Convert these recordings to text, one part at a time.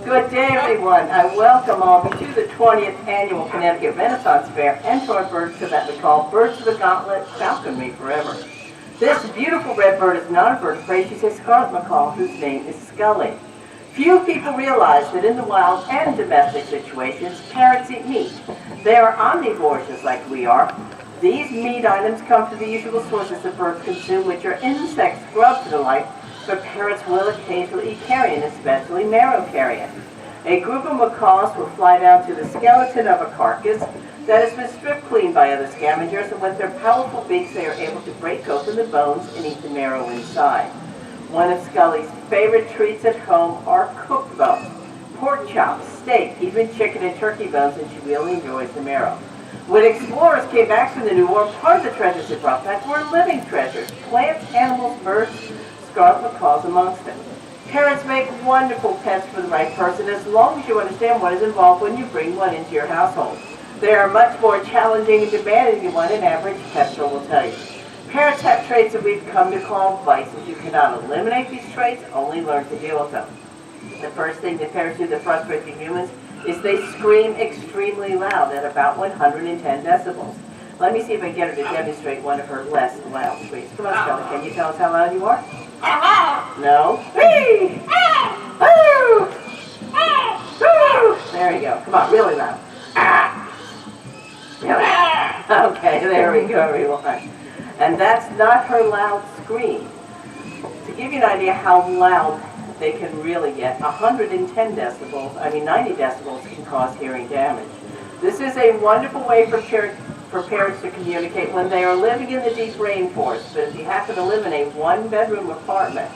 Good day, everyone. I welcome all to the 20th Annual Connecticut Renaissance Fair and to our bird show that we call Birds of the Gauntlet, Falconry Forever. This beautiful red bird is not a bird of prey. She's a scarlet macaw whose name is Scully. Few people realize that in the wild and domestic situations, parrots eat meat. They are omnivores just like we are. These meat items come from the usual sources that birds consume, which are insects, grubs, and the like, but parrots will occasionally eat carrion, especially marrow carrion. A group of macaws will fly down to the skeleton of a carcass that has been stripped clean by other scavengers, and with their powerful beaks they are able to break open the bones and eat the marrow inside. One of Scully's favorite treats at home are cooked bones, pork chops, steak, even chicken and turkey bones, and she really enjoys the marrow. When explorers came back from the New World, part of the treasures they brought back were living treasures, plants, animals, birds, scarlet macaws amongst them. Parrots make wonderful pets for the right person as long as you understand what is involved when you bring one into your household. They are much more challenging and demanding than what an average pet store will tell you. Parrots have traits that we've come to call vices. You cannot eliminate these traits, only learn to deal with them. The first thing that parrots do that frustrates humans is they scream extremely loud at about 110 decibels. Let me see if I can get her to demonstrate one of her less loud screams. Come on, Scully, can you tell us how loud you are? No? There you go. Come on, really loud. Okay, there we go, everyone. And that's not her loud scream. To give you an idea how loud they can really get, 110 decibels, 90 decibels can cause hearing damage. This is a wonderful way for for parents to communicate when they are living in the deep rainforest, but if you happen to live in a one-bedroom apartment,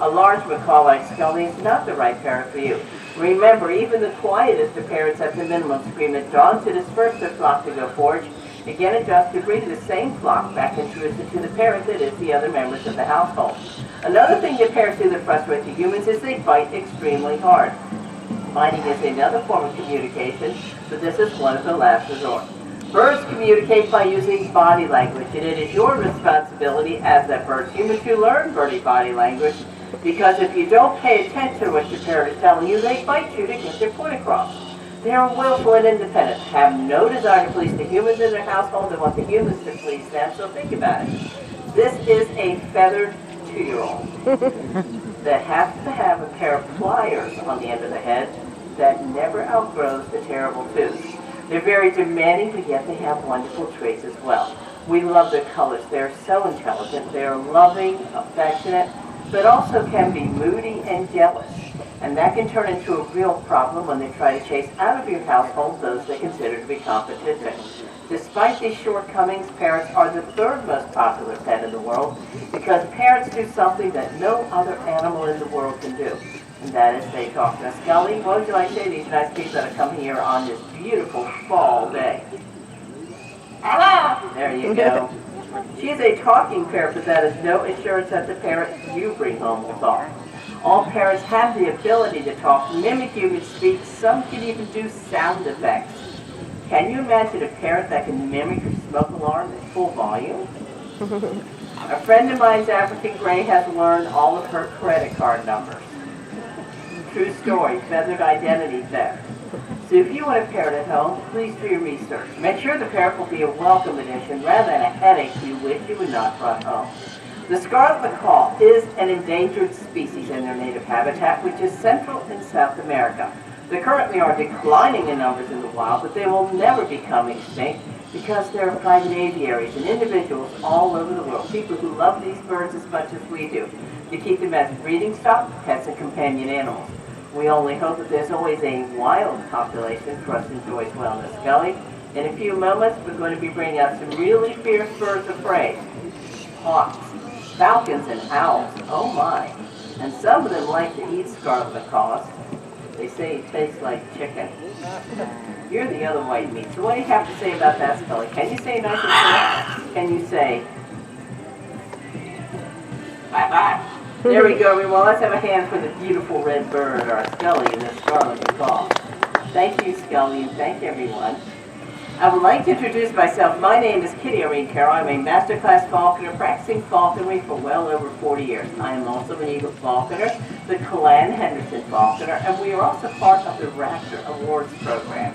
a large macaw like Scully is not the right parent for you. Remember, even the quietest of parents at the minimum scream at dawn to disperse their flock to go forage, again adjust to bring the same flock back introduce it to the parent that is the other members of the household. Another thing that parents do that frustrates the humans is they bite extremely hard. Biting is another form of communication, but this is one of the last resort. Birds communicate by using body language, and it is your responsibility as that bird's human to learn birdie body language, because if you don't pay attention to what your parent is telling you, they bite you to get their point across. They are willful and independent, have no desire to please the humans in their household, and want the humans to please them, so think about it. This is a feathered 2-year-old that has to have a pair of pliers on the end of the head that never outgrows the terrible tooth. They're very demanding, but yet they have wonderful traits as well. We love their colors. They're so intelligent. They're loving, affectionate, but also can be moody and jealous. And that can turn into a real problem when they try to chase out of your household those they consider to be competition. Despite these shortcomings, parrots are the third most popular pet in the world because parrots do something that no other animal in the world can do. And that is they talk. Now, Scully, what would you like to say to these nice people that are coming here on this beautiful fall day? Hello! There you go. She is a talking parrot, but that is no assurance that the parrot you bring home will talk. All parrots have the ability to talk, mimic human speech. Some can even do sound effects. Can you imagine a parrot that can mimic your smoke alarm at full volume? A friend of mine's African gray has learned all of her credit card numbers. True story, feathered identity theft. So if you want a parrot at home, please do your research. Make sure the parrot will be a welcome addition rather than a headache you wish you would not brought home. The scarlet macaw is an endangered species in their native habitat, which is Central and South America. They currently are declining in numbers in the wild, but they will never become extinct because there are private aviaries and individuals all over the world, people who love these birds as much as we do, to keep them as breeding stock, pets, and companion animals. We only hope that there's always a wild population for us to enjoy as well. Miss Scully, in a few moments, we're going to be bringing out some really fierce birds of prey. Hawks, falcons, and owls. Oh my. And some of them like to eat scarlet macaws. They say it tastes like chicken. You're the other white meat. So what do you have to say about that, Scully? Can you say nice and clear? Can you say, bye-bye? There we go, everyone. Let's have a hand for the beautiful red bird, our Scully, and the scarlet macaw. Thank you, Scully, and thank everyone. I would like to introduce myself. My name is Kitty Irene Carroll. I'm a masterclass falconer practicing falconry for well over 40 years. I am also an Eagle falconer, the Clan Henderson falconer, and we are also part of the Raptor Awards program.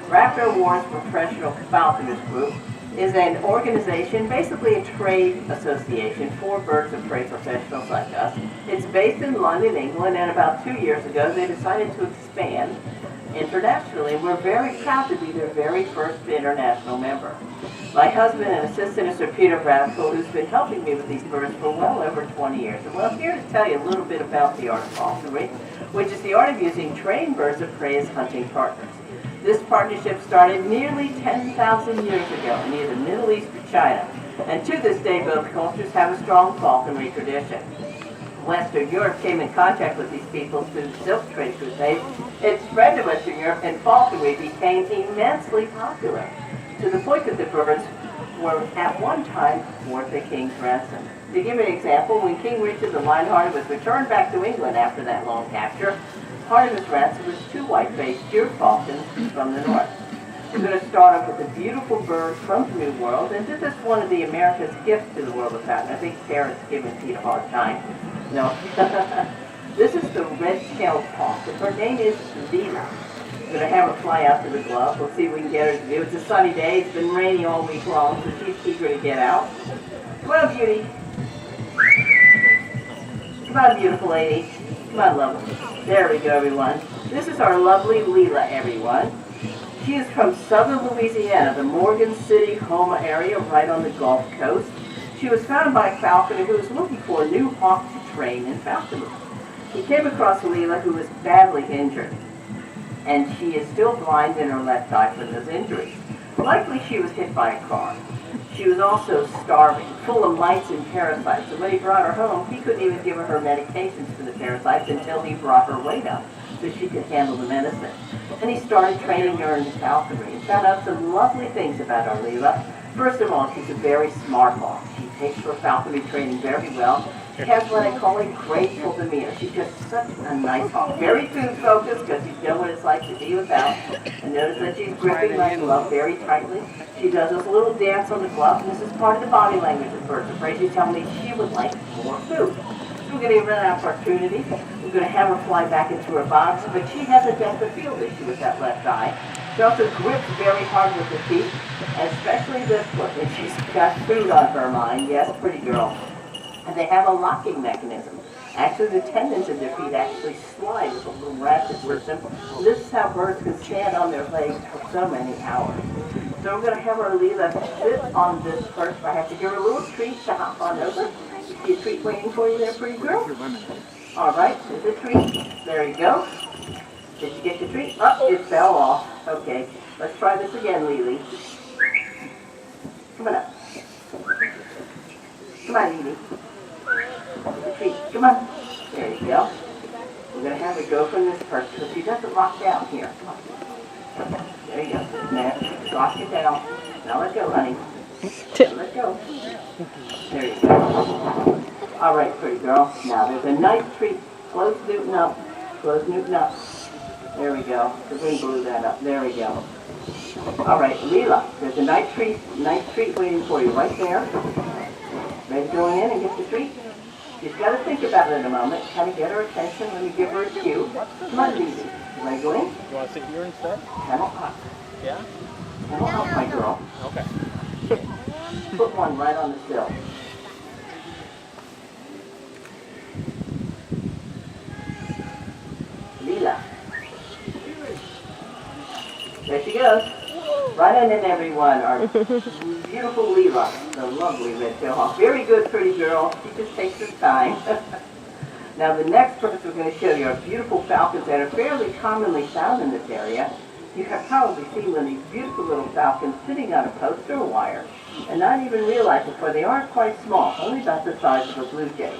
Raptor Awards Professional Falconers Group is an organization, basically a trade association for birds of prey professionals like us. It's based in London, England, and about 2 years ago they decided to expand internationally, and we're very proud to be their very first international member. My husband and assistant is Sir Peter Rascal, who's been helping me with these birds for well over 20 years. And we're here to tell you a little bit about the art of falconry, which is the art of using trained birds of prey as hunting partners. This partnership started nearly 10,000 years ago in either Middle East or China, and to this day both cultures have a strong falconry tradition. Western Europe came in contact with these people through the silk trade crusade. It spread to Western Europe, and falconry became immensely popular, to the point that the birds were at one time worth a king's ransom. To give an example, when King Richard the Lionhearted was returned back to England after that long capture, part of his ransom was 2 white-faced deer falcons from the north. We're going to start off with a beautiful bird from the New World, and this is one of the America's gifts to the world of patent. I think parents giving Pete a hard time. No. This is the red-tailed hawk, and her name is Leela. We're going to have her fly out to the glove. We'll see if we can get her to do. It's a sunny day. It's been rainy all week long, so she's eager to get out. Come on, beauty. Come on, beautiful lady. Come on, lovely. There we go, everyone. This is our lovely Leela, everyone. She is from southern Louisiana, the Morgan City, Houma area, right on the Gulf Coast. She was found by a falconer who was looking for a new hawk to train in falconry. He came across Leela, who was badly injured, and she is still blind in her left eye from those injuries. Likely she was hit by a car. She was also starving, full of mites and parasites. So when he brought her home, he couldn't even give her medications for the parasites until he brought her weight up so she could handle the medicine. And he started training her in falconry and found out some lovely things about our Leela. First of all, she's a very smart hawk. She takes her falconry training very well. She has what I call a grateful demeanor. She's just such a nice hawk. Very food focused because you know what it's like to be without. And notice that she's gripping my glove very tightly. She does this little dance on the glove, and this is part of the body language of birds of prey. She's telling me she would like more food. So we're going to give her an opportunity. We're going to have her fly back into her box, but she has a depth of field issue with that left eye. She also grips very hard with her teeth, especially this foot, and she's got food on her mind. Yes, pretty girl. And they have a locking mechanism. Actually, the tendons in their feet actually slide with a little ratchet system. This is how birds can stand on their legs for so many hours. So we're going to have her Leela sit on this first. I have to give her a little treat to hop on over. You see a treat waiting for you there, pretty girl? All right, there's a treat. There you go. Did you get the treat? Oh, it fell off. Okay, let's try this again, Lily. Come on up. Come on, Lily. The treat. Come on. There you go. We're going to have her go from this perch so she doesn't lock down here. Come on. There you go. Now, lock it down. Now let go, honey. Now let go. There you go. All right, pretty girl. Now there's a nice treat. Close Newton up. Close Newton up. There we go. The wind blew that up. There we go. All right, Leela, there's a nice treat waiting for you right there. Ready to go in and get the treat? You've got to think about it in a moment. Kind of get her attention. Let me give her a cue. Come on, Lily. You want to go in? You want to sit here instead? Kennel up. Yeah? Kennel up, my girl. Okay. Put one right on the sill. Leela. There she goes. Right on in, everyone. Our beautiful Leela, the lovely red-tailed hawk. Very good, pretty girl. She just takes her time. Now, the next person we're going to show you are beautiful falcons that are fairly commonly found in this area. You have probably seen one of these beautiful little falcons sitting on a post or a wire and not even realize it, for they aren't quite small, only about the size of a blue jay.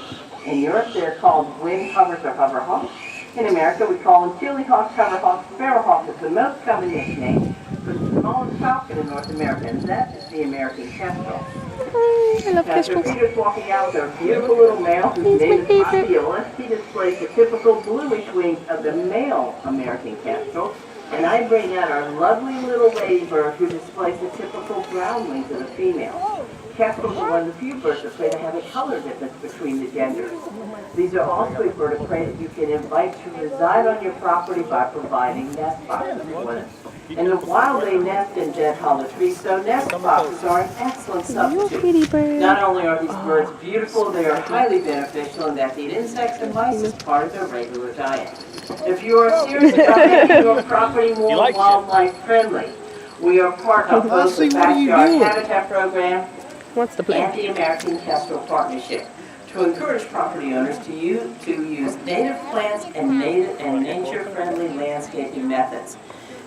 In Europe, they're called wing hovers or hover hawks. In America, we call them chili hawks, hover hawks, sparrow hawks. It's the most common nickname for the smallest falcon in North America, and that is the American kestrel. I love kestrels. Peter's walking out with a beautiful little male whose name is Osceola. He displays the typical bluish wings of the male American kestrel. And I bring out our lovely little ladybird who displays the typical brown wings of the female. Kestrels are one of the few birds of prey that have a color difference between the genders. These are also a bird of prey that you can invite to reside on your property by providing nest boxes for them. In the wild, they nest in dead hollow trees, so nest boxes are an excellent substitute. Not only are these birds beautiful, they are highly beneficial in that they eat insects and mice as part of their regular diet. If you are serious about making your property more wildlife friendly, we are part of both the Backyard Habitat Program and the American Kestrel Partnership to encourage property owners to use native plants and nature-friendly landscaping methods.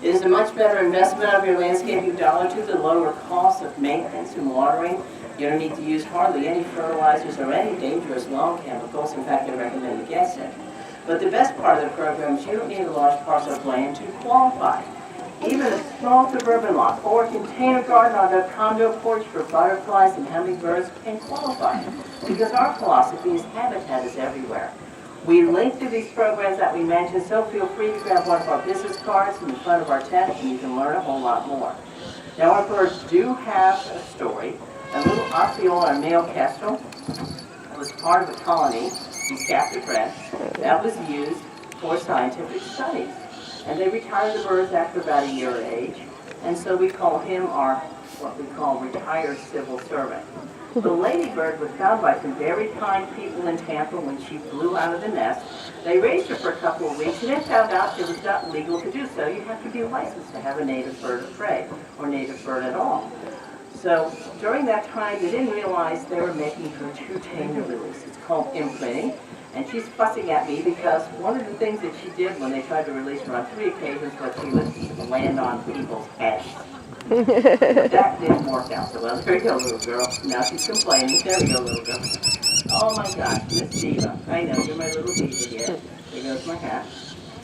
It is a much better investment of your landscaping dollar to the lower cost of maintenance and watering. You don't need to use hardly any fertilizers or any dangerous lawn chemicals. In fact, I recommend against it. But the best part of the program is you don't need a large parcel of land to qualify. Even a small suburban lot or a container garden on a condo porch for butterflies and hummingbirds can qualify, because our philosophy is habitat is everywhere. We link to these programs that we mentioned, so feel free to grab one of our business cards in the front of our tent and you can learn a whole lot more. Now, our birds do have a story. A little Osceola, a male kestrel, was part of a colony, he's captive bred, that was used for scientific studies. And they retired the birds after about a year of age, and so we call him our, what we call, retired civil servant. The ladybird was found by some very kind people in Tampa when she flew out of the nest. They raised her for a couple of weeks and then found out it was not legal to do so. You have to be licensed to have a native bird of prey or native bird at all. So during that time, they didn't realize they were making her too tame to release. It's called imprinting. And she's fussing at me because one of the things that she did when they tried to release her on 3 occasions was she would land on people's heads. That didn't work out so well. There you go, little girl. Now she's complaining. There we go, little girl. Oh my gosh, Miss Diva. I know, you're my little diva here. There goes my hat.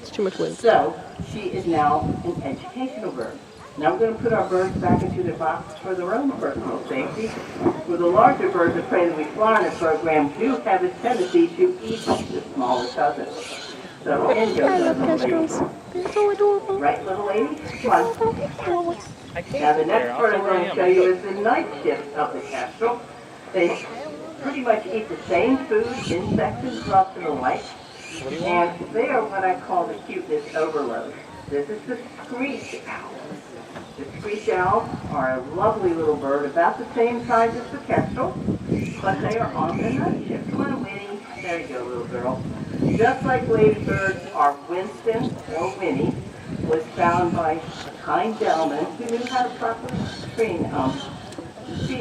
It's too much wind. So, she is now an educational bird. Now we're going to put our birds back into their boxes for their own personal safety. For the larger birds of prey that we fly in the program do have a tendency to eat the smaller cousins. So in goes I the love little kestrels. lady. They're so adorable. Right, little lady? Come on. Now the next bird I'm going to show you is the night shift of the kestrel. They pretty much eat the same food, insects and grubs and the like. And they are what I call the cuteness overload. This is the screech owl. The screech owls are a lovely little bird, about the same size as the kestrel, but they are on the night shift. Come on, Winnie. There you go, little girl. Just like ladybirds, our Winston, or Winnie, was found by a kind gentleman who knew how to properly feed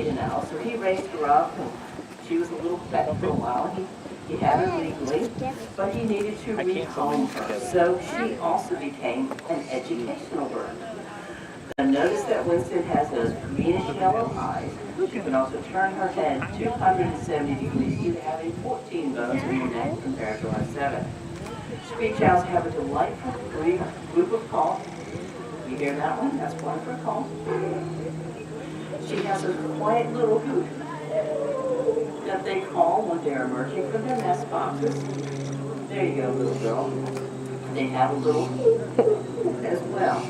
an owl. So he raised her up, and she was a little pet for a while. He had her legally, but he needed to rehome her. So she also became an educational bird. Now notice that Winston has those greenish yellow eyes. She can also turn her head 270 degrees due to having 14 bones in her neck compared to our 7. Screech owls have a delightful group of calls. You hear that one? That's one for a call. She has a quiet little hoot that they call when they're emerging from their nest boxes. There you go, little girl. They have a little hoot as well.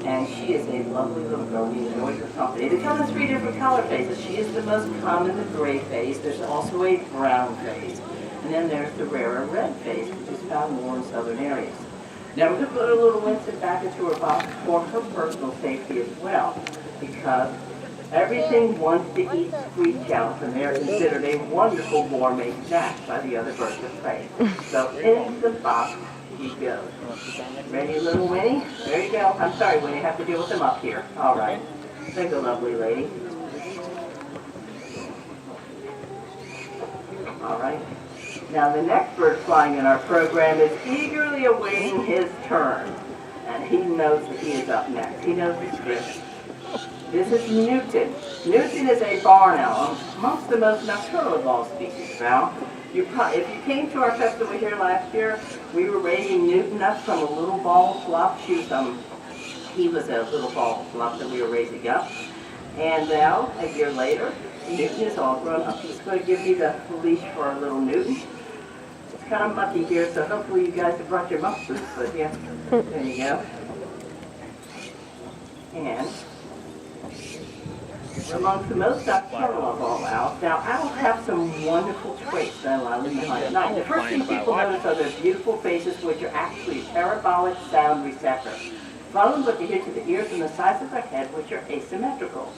And she is a lovely little girl. We enjoy her company. They come in 3 different color phases. She is the most common, the gray phase. There's also a brown phase. And then there's the rarer red phase, which is found more in southern areas. Now we're going to put a little Winston back into her box for her personal safety as well, because everything wants to eat screech owls, and they're considered a wonderful gourmet snack by the other birds of prey. So in the box he goes. Ready, little Winnie? There you go. I'm sorry, Winnie, I have to deal with them up here. All right. Thank you, lovely lady. All right. Now the next bird flying in our program is eagerly awaiting his turn. And he knows that he is up next. He knows the script. This is Newton. Newton is a barn owl, amongst the most nocturnal of all species found. If you came to our festival here last year, we were raising Newton up from a little ball of fluff. He was a little ball of fluff that we were raising up. And now, a year later, Newton is all grown up. He's going to give me the leash for our little Newton. It's kind of mucky here, so hopefully you guys have brought your muff boots with you. There you go. And amongst the most nocturnal of all owls. Now, owls have some wonderful traits that allow them to hide at night. The first thing people notice are their beautiful faces, which are actually parabolic sound receptors, following what they hear to the ears and the sides of their head, which are asymmetrical.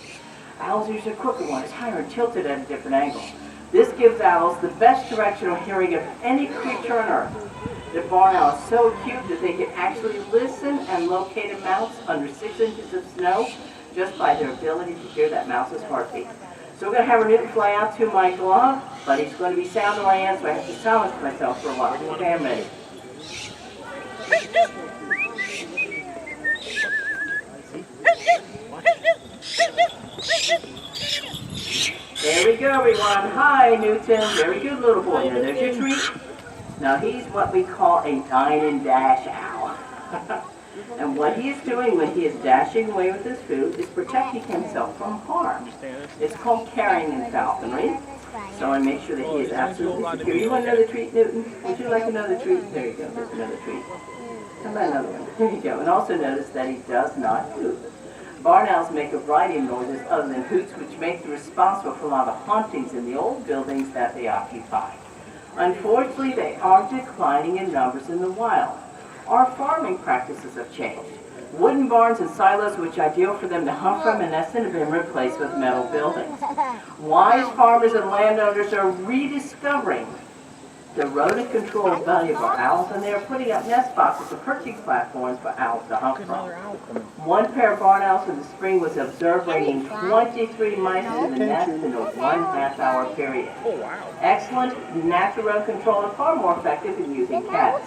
Owls' ears are crooked, one is higher and tilted at a different angle. This gives owls the best directional hearing of any creature on Earth. The barn owl is so acute that they can actually listen and locate a mouse under 6 inches of snow just by their ability to hear that mouse's heartbeat. So we're going to have our Newton fly out to my glove, but he's going to be sound in my hand, so I have to silence myself for a while. Okay, I'm ready. There we go, everyone. Hi, Newton. Very good, little boy. Now, there's your treat. Now, he's what we call a dine and dash owl. And what he is doing when he is dashing away with his food is protecting himself from harm. It's called carrying in falconry. So I make sure that he is absolutely secure. You want another treat, Newton? Would you like another treat? There you go. There's another treat. How about another one? There you go. And also notice that he does not hoot. Barn owls make a variety of noises other than hoots, which make them responsible for a lot of hauntings in the old buildings that they occupy. Unfortunately, they are declining in numbers in the wild. Our farming practices have changed. Wooden barns and silos, which are ideal for them to hunt from and nest in, have been replaced with metal buildings. Wise farmers and landowners are rediscovering The rodent controls valuable owls, and they are putting up nest boxes or perching platforms for owls to hunt from. One pair of barn owls in the spring was observed bringing 23 mice to the nest in a 1.5-hour period. Excellent natural rodent control and far more effective than using cats.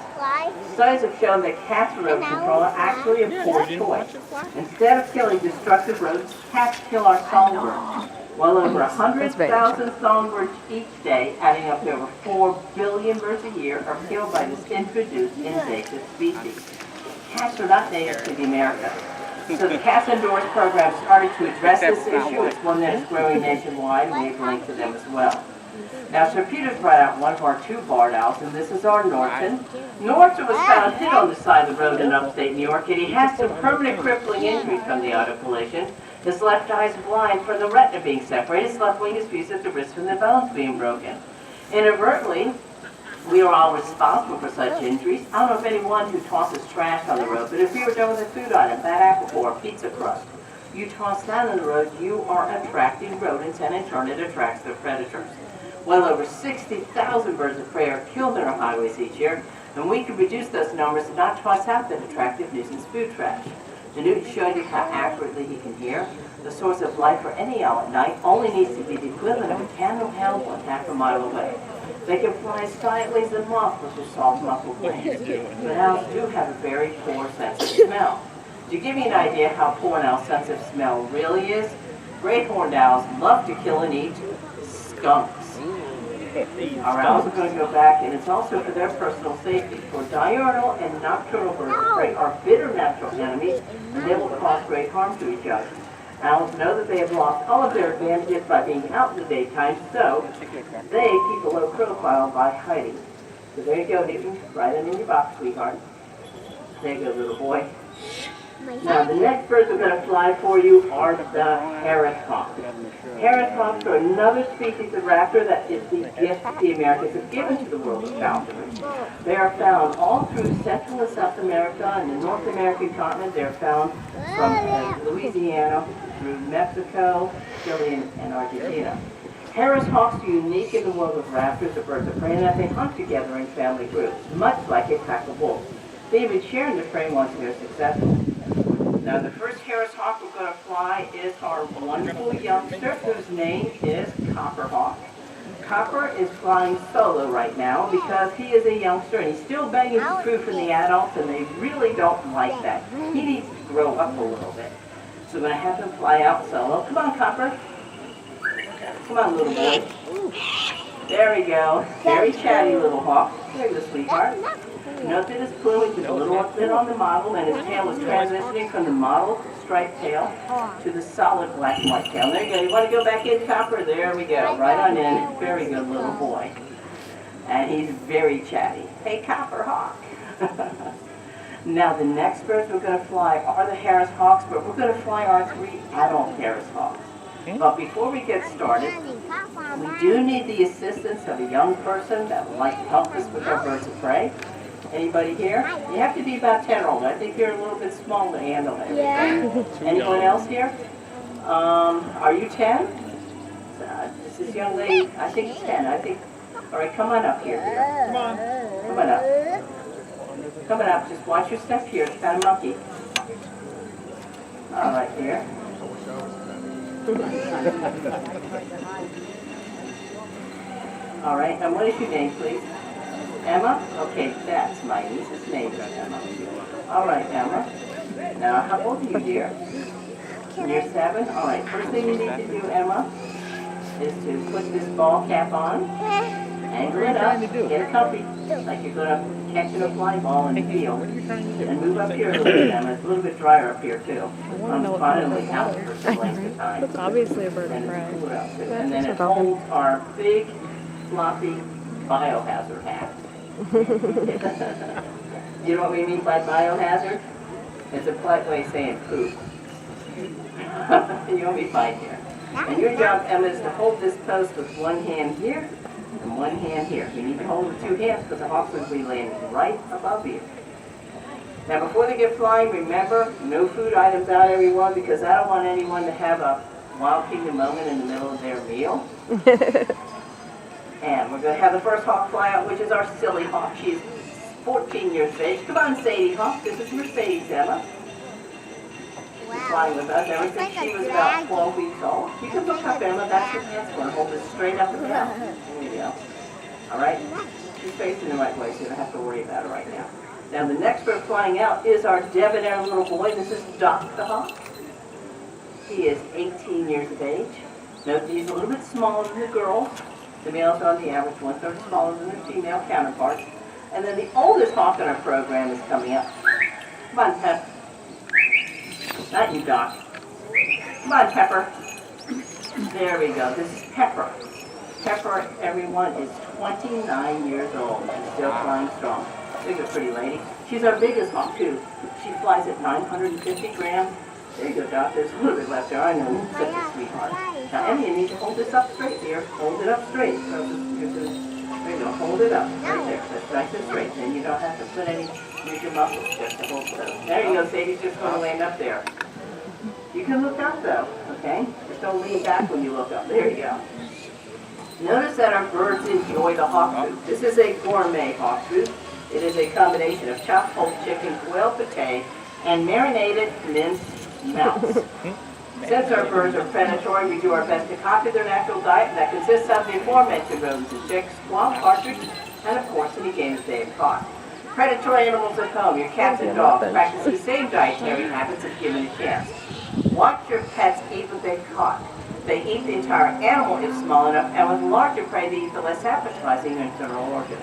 Studies have shown that cats for rodent control are actually a poor choice. Instead of killing destructive rodents, cats kill our songbirds. Well over 100,000 songbirds each day, adding up to over 4 billion birds a year, are killed by this introduced invasive species. Cats are not native to the Americas. So the Cats Indoors program started to address this issue. It's one that is growing nationwide, and we have linked to them as well. Now, Sir Peter's brought out one of our 2 barred owls, and this is our Norton. Norton was found hit on the side of the road in upstate New York, and he has some permanent crippling injuries from the auto collision. His left eye is blind from the retina being separated. His left wing is fused at the wrist from the bones being broken. Inadvertently, we are all responsible for such injuries. I don't know if anyone who tosses trash on the road, but if you were done with a food item, bad apple or a pizza crust, you toss that on the road, you are attracting rodents, and in turn it attracts their predators. Well over 60,000 birds of prey are killed on our highways each year, and we can reduce those numbers and not toss out that attractive nuisance food trash. The Newton showed you how accurately he can hear. The source of light for any owl at night only needs to be the equivalent of a candle held 1/2 a mile away. They can fly silently as a moth with their soft muffled wings, but owls do have a very poor sense of smell. To give you an idea how poor an owl's sense of smell really is, great horned owls love to kill and eat skunks. Our owls are going to go back, and it's also for their personal safety. For diurnal and nocturnal birds of prey are bitter natural enemies, and they will cause great harm to each other. Owls know that they have lost all of their advantages by being out in the daytime, so they keep a low profile by hiding. So there you go, Newton. Right in your box, sweetheart. There you go, little boy. Now, the next birds we're going to fly for you are the Harris hawks. Harris hawks are another species of raptor that is the gift that the Americans have given to the world of falconry. They are found all through Central and South America and the North American continent. They are found from Louisiana through Mexico, Chile, and Argentina. Harris hawks are unique in the world of raptors, the birds of prey, in that they hunt together in family groups, much like a pack of wolves. They even share in the prey once they're successful. Now, the first Harris hawk we're going to fly is our wonderful youngster, whose name is Copper Hawk. Copper is flying solo right now because he is a youngster and he's still begging for food from the adults, and they really don't like that. He needs to grow up a little bit. So we're going to have him fly out solo. Come on, Copper. Come on, little boy. There we go. Very chatty little hawk. There you go, sweetheart. Note that his plumage is a little bit on the mottled, and his tail is transitioning from the mottled striped tail to the solid black and white tail. There you go. You want to go back in, Copper? There we go. Right on in. Very good little boy. And he's very chatty. Hey, Copper Hawk. Now, the next birds we're going to fly are the Harris hawks, but we're going to fly our 3 adult Harris hawks. But before we get started, we do need the assistance of a young person that would like to help us with our birds of prey. Anybody here? You have to be about 10 or older. I think you're a little bit small to handle everything. Yeah. Anyone else here? Are you 10? This young lady, I think it's 10. I think. All right, come on up here. Come on. Come on up. Come on up. Just watch your step here. It's kind of monkey. All right, here. All right, and what is your name, please? Emma? Okay, that's my niece's name, Emma. All right, Emma. Now, how old are you, dear? You're 7? All right, first thing you need to do, Emma, is to put this ball cap on, angle it up, get it comfy, like you're going to catch a fly ball in the field, and move up here a little bit, Emma. It's a little bit drier up here, too. I'm finally out for some length of time. That's obviously a bird of And prey. it's cooler out, too. And then it holds our big, floppy biohazard hat. You know what we mean by biohazard? It's a polite way of saying poop. You'll be fine here. And your job, Emma, is to hold this post with one hand here and one hand here. You need to hold it with 2 hands because the hawks will be laying right above you. Now, before they get flying, remember, no food items out, everyone, because I don't want anyone to have a Wild Kingdom moment in the middle of their meal. And we're going to have the first hawk fly out, which is our silly hawk. She's 14 years of age. Come on, Sadie Hawk. This is Mercedes, Emma. She's flying with us ever since she was about 12 weeks old. You can look up, Emma. That's your pants one. Hold it straight up and down. There you go. All right? She's facing the right way, so you don't have to worry about it right now. Now, the next bird flying out is our debonair little boy. This is Doc the Hawk. He is 18 years of age. Note that he's a little bit smaller than the girls. The males are on the average 1/3 smaller than their female counterparts. And then the oldest hawk in our program is coming up. Come on, Pep. Not you, Doc. Come on, Pepper. There we go. This is Pepper. Pepper, everyone, is 29 years old and still flying strong. Look at a pretty lady. She's our biggest hawk, too. She flies at 950 grams. There you go, Doc. There's a little bit left there. I know. You're such a sweetheart. Now, Emmy, you need to hold this up straight here. Hold it up straight. So there you go. Hold it up. Right there. That's nice and straight. Then you don't have to put any, use your muscles just to hold it up. There you go. Sadie's just going to land up there. You can look up, though. Okay? Just don't lean back when you look up. There you go. Notice that our birds enjoy the hawk food. This is a gourmet hawk food. It is a combination of chopped whole chicken, quail pate, and marinated minced mouse. Since our birds are predatory, we do our best to copy their natural diet that consists of the aforementioned rodents and chicks, squirrel, partridge, and of course any game that they have caught. Predatory animals at home, your cats and dogs, practice the same dietary habits if given a chance. Watch your pets eat what they've caught. They eat the entire animal if small enough, and with larger prey, they eat the less appetizing internal organs.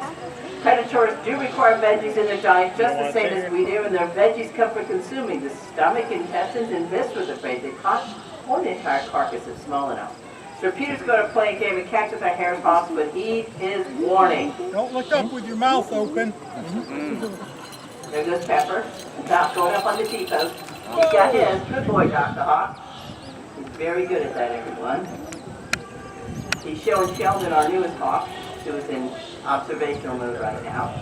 Predators do require veggies in their diet just the same as we do, and their veggies come from consuming the stomach, intestines, and viscera of prey they caught, or the entire carcass if small enough. Sir Peter's going to play a game of catch with our hair pops, but he is warning. Don't look up with your mouth open. There goes Pepper. And Doc going up on the T-post. He's got his. Good boy, Dr. Hawk. He's very good at that, everyone. He's showing Sheldon, our newest hawk, who is in observational mode right now.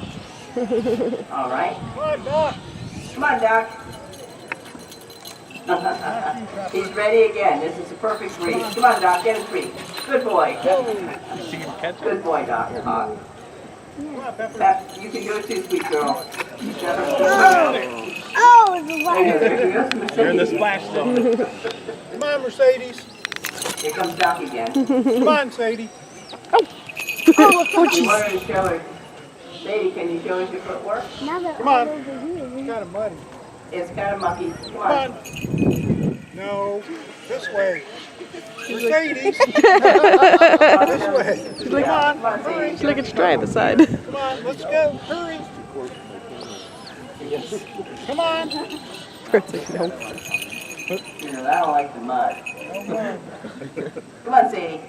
All right. Come on, Doc. He's ready again. This is a perfect breeze. Come on, Doc. Get a treat. Good boy. Good boy, Dr. Hawk. Pep, you can go too, sweet girl. Oh, You're in the splash zone. Come on, Mercedes. Here comes Doc again. Come on, Sadie. oh, You want her to show her. Sadie, can you show us your footwork? Come on. It's kind of muddy. It's kind of mucky. Come Come on. on. No, this way. Mercedes. This way. Come on. Come on, Sadie. She's like it's dry on the side. Come on, let's go. Hurry. Come on. It's like, no. You know, I don't like the mud. Come on, Sadie.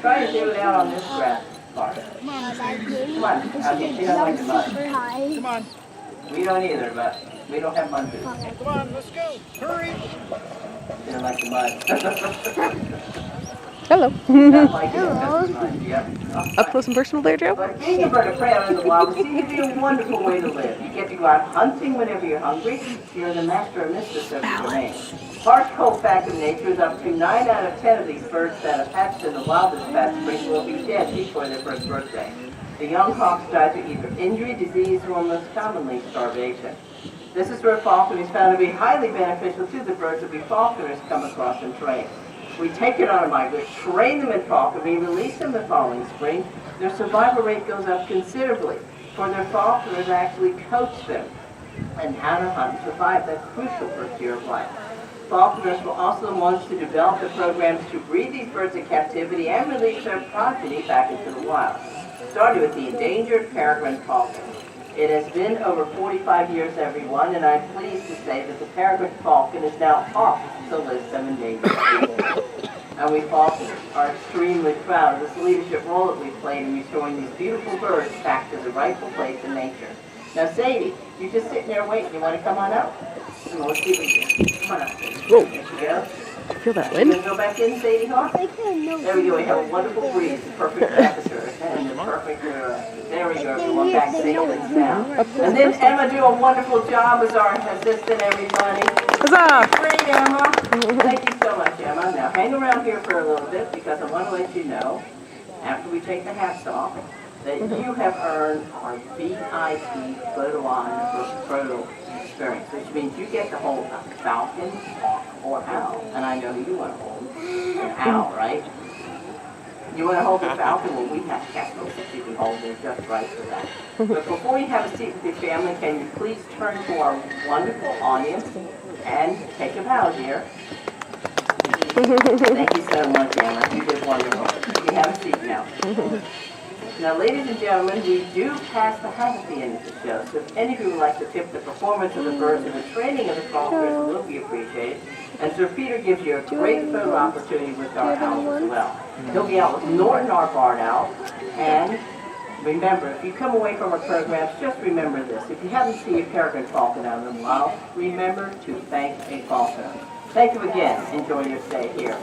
Try to do it out on this grass part. Come on. I'll get you don't like the mud. Come on. We don't either, but we don't have mud boots. Come on, let's go. Hurry. They don't like the mud. Hello. Don't like it because it's mud. Yep. Up close and personal there, Joe? But being a bird of prey out in the wild seems to be a wonderful way to live. You get to go out hunting whenever you're hungry. You're the master or mistress of your domain. Harsh, cold fact of nature is up to 9 out of 10 of these birds that have hatched in the wild this past spring will be dead before their first birthday. The young hawks die to either injury, disease, or most commonly starvation. This is where falconry is found to be highly beneficial to the birds that we falconers come across and train. We take it on a migrant, train them in falconry, release them the following spring. Their survival rate goes up considerably, for their falconers actually coach them and how to hunt and survive. That's crucial for fear of life. Falconers were also the ones to develop the programs to breed these birds in captivity and release their progeny back into the wild. Started with the endangered peregrine falcon. It has been over 45 years, everyone, and I'm pleased to say that the peregrine falcon is now off the list of endangered species. And we falconers are extremely proud of this leadership role that we've played in restoring these beautiful birds back to the rightful place in nature. Now, Sadie, you're just sitting there waiting. You want to come on out? Come on, let's see what you do. Come on up, Sadie. Whoa. There you go. Feel that You wind? gonna go back in, Sadie Hawk? There we go. We have a wonderful breeze, the perfect temperature, and the perfect. There we go. Everyone back safely down. And then Emma do a wonderful job as our assistant, everybody. Huzzah! Great, Emma. Thank you so much, Emma. Now hang around here for a little bit because I want to let you know after we take the hats off, that you have earned our VIP photo experience, which means you get to hold a falcon, hawk, or owl. And I know you want to hold an owl, right? You want to hold the falcon? Well, we have castles that you can hold. They're just right for that. But before you have a seat with your family, can you please turn to our wonderful audience and take a bow, dear? Thank you so much, Anna. You did wonderful. You have a seat now. Now, ladies and gentlemen, we do pass the hat at the end of the show, so if any of you would like to tip the performance of the birds and the training of the golfers will be appreciated. And Sir Peter gives you a great photo opportunity with our owls as well. He'll be out with Norton, our barn owl. And remember, if you come away from our programs, just remember this. If you haven't seen a peregrine falcon out in a while, remember to thank a falconer. Thank you again. Enjoy your stay here.